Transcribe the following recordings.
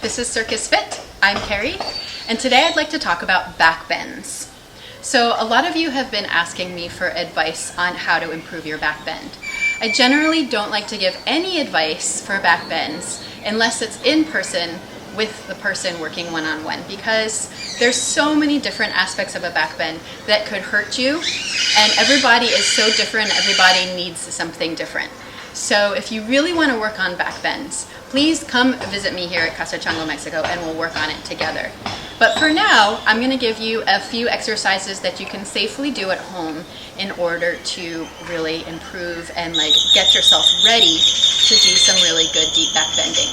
This is Circus Fit. I'm Kerri, and today I'd like to talk about back bends. So a lot of you have been asking me for advice on how to improve your back bend. I generally don't like to give any advice for back bends unless it's in person with the person working one-on-one, because there's so many different aspects of a back bend that could hurt you, and everybody is so different, everybody needs something different. So if you really want to work on back bends, please come visit me here at Casa Chango, Mexico, and we'll work on it together. But for now, I'm going to give you a few exercises that you can safely do at home in order to really improve and get yourself ready to do some really good deep back bending.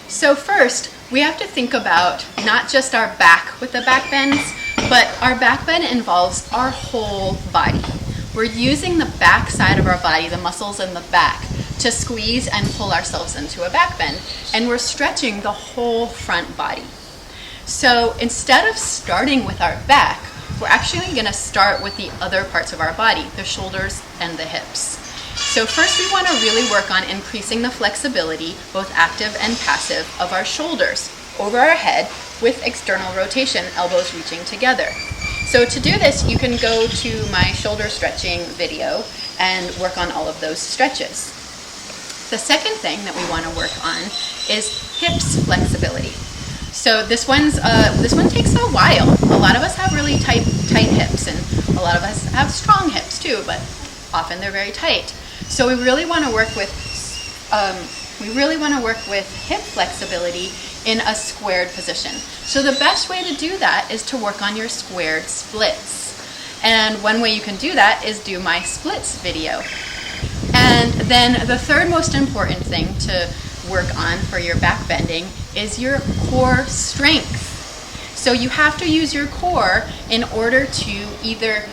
So first, we have to think about not just our back with the back bends, but our back bend involves our whole body. We're using the back side of our body, the muscles in the back, to squeeze and pull ourselves into a back bend, and we're stretching the whole front body. So instead of starting with our back, we're actually going to start with the other parts of our body, the shoulders and the hips. So first we want to really work on increasing the flexibility, both active and passive, of our shoulders over our head with external rotation, elbows reaching together. So to do this, you can go to my shoulder stretching video and work on all of those stretches. The second thing that we want to work on is hips flexibility. So this one takes a while. A lot of us have really tight hips, and a lot of us have strong hips too, but often they're very tight. So we really want to work with hip flexibility in a squared position. So the best way to do that is to work on your squared splits. And one way you can do that is do my splits video. And then the third most important thing to work on for your back bending is your core strength. So you have to use your core in order to either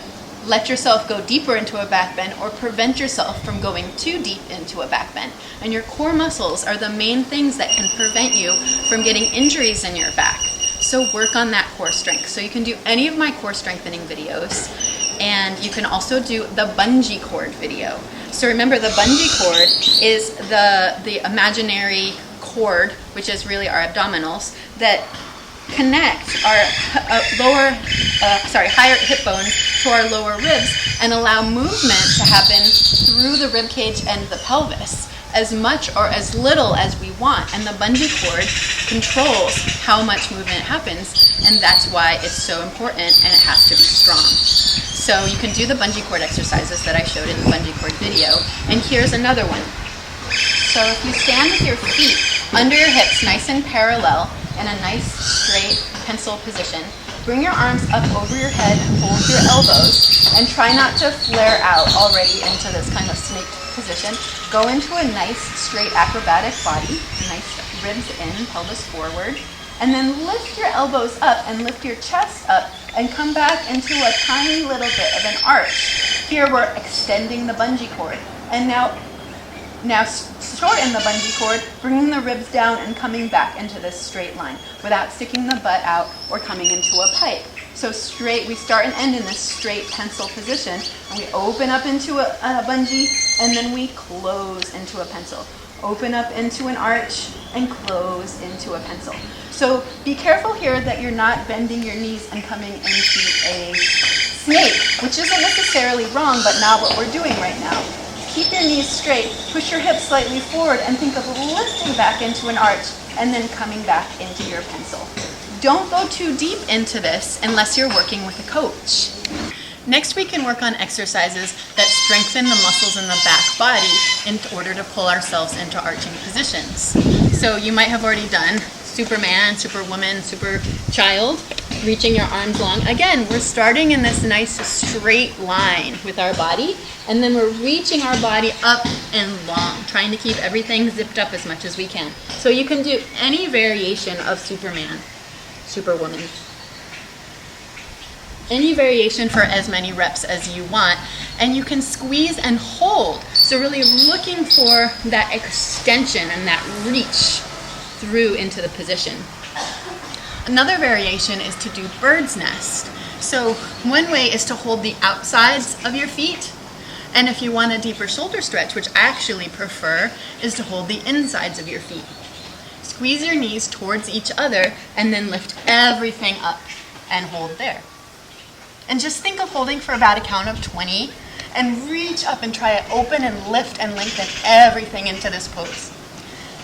let yourself go deeper into a back bend or prevent yourself from going too deep into a back bend. And your core muscles are the main things that can prevent you from getting injuries in your back. So work on that core strength. So you can do any of my core strengthening videos, and you can also do the bungee cord video. So remember, the bungee cord is the imaginary cord, which is really our abdominals, that connect our higher hip bones to our lower ribs and allow movement to happen through the rib cage and the pelvis as much or as little as we want. And the bungee cord controls how much movement happens, and that's why it's so important, and it has to be strong. So you can do the bungee cord exercises that I showed in the bungee cord video, and here's another one. So if you stand with your feet under your hips nice and parallel in a nice straight pencil position, bring your arms up over your head, hold your elbows, and try not to flare out already into this kind of snake position. Go into a nice straight acrobatic body, nice ribs in, pelvis forward, and then lift your elbows up and lift your chest up and come back into a tiny little bit of an arch. Here we're extending the bungee cord. And now shorten the bungee cord, bringing the ribs down and coming back into this straight line without sticking the butt out or coming into a pipe. So straight, we start and end in this straight pencil position, and we open up into a bungee, and then we close into a pencil. Open up into an arch and close into a pencil. So be careful here that you're not bending your knees and coming into a snake, which isn't necessarily wrong, but not what we're doing right now. Keep your knees straight, push your hips slightly forward, and think of lifting back into an arch and then coming back into your pencil. Don't go too deep into this unless you're working with a coach. Next, we can work on exercises that strengthen the muscles in the back body in order to pull ourselves into arching positions. So you might have already done Superman, Superwoman, Super Child, reaching your arms long. Again, we're starting in this nice straight line with our body, and then we're reaching our body up and long, trying to keep everything zipped up as much as we can. So you can do any variation of Superman, Superwoman, any variation for as many reps as you want, and you can squeeze and hold. So really looking for that extension and that reach through into the position. Another variation is to do bird's nest. So one way is to hold the outsides of your feet, and if you want a deeper shoulder stretch, which I actually prefer, is to hold the insides of your feet. Squeeze your knees towards each other and then lift everything up and hold there. And just think of holding for about a count of 20 and reach up and try to open and lift and lengthen everything into this pose.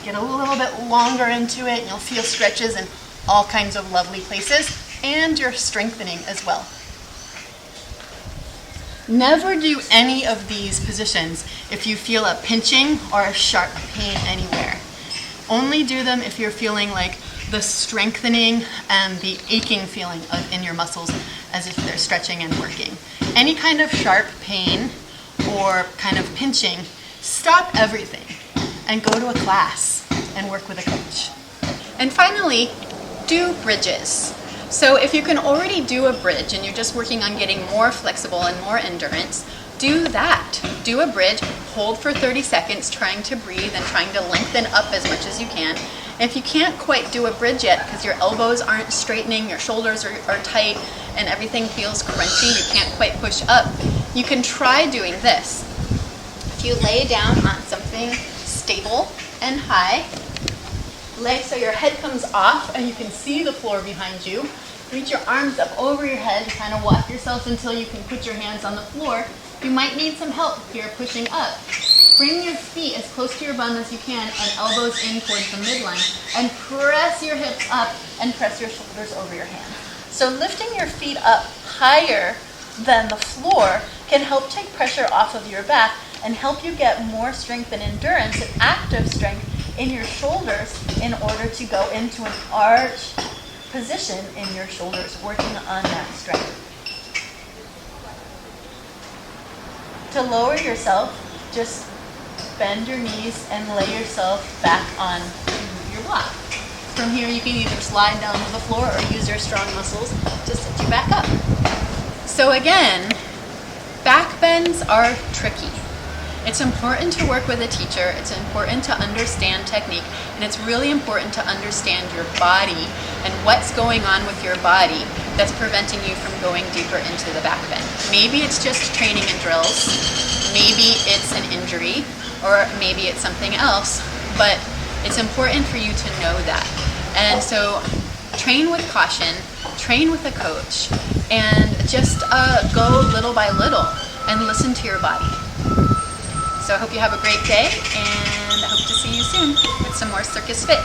Get a little bit longer into it and you'll feel stretches in all kinds of lovely places, and you're strengthening as well. Never do any of these positions if you feel a pinching or a sharp pain anywhere. Only do them if you're feeling like the strengthening and the aching feeling in your muscles as if they're stretching and working. Any kind of sharp pain or kind of pinching, stop everything and go to a class and work with a coach. And finally, do bridges. So if you can already do a bridge and you're just working on getting more flexible and more endurance, do that. Do a bridge, hold for 30 seconds, trying to breathe and trying to lengthen up as much as you can. And if you can't quite do a bridge yet because your elbows aren't straightening, your shoulders are tight, and everything feels crunchy, you can't quite push up, you can try doing this. If you lay down on something stable and high, lay so your head comes off and you can see the floor behind you. Reach your arms up over your head, kind of walk yourself until you can put your hands on the floor. You might need some help here pushing up. Bring your feet as close to your bum as you can and elbows in towards the midline, and press your hips up and press your shoulders over your hands. So lifting your feet up higher than the floor can help take pressure off of your back and help you get more strength and endurance and active strength in your shoulders in order to go into an arch position in your shoulders, working on that strength. To lower yourself, just bend your knees and lay yourself back on your block. From here you can either slide down to the floor or use your strong muscles to sit you back up. So again, back bends are tricky. It's important to work with a teacher, it's important to understand technique, and it's really important to understand your body and what's going on with your body that's preventing you from going deeper into the back bend. Maybe it's just training and drills, maybe it's an injury, or maybe it's something else, but it's important for you to know that. And so train with caution, train with a coach, and just go little by little and listen to your body. So I hope you have a great day, and I hope to see you soon with some more Circus Fit.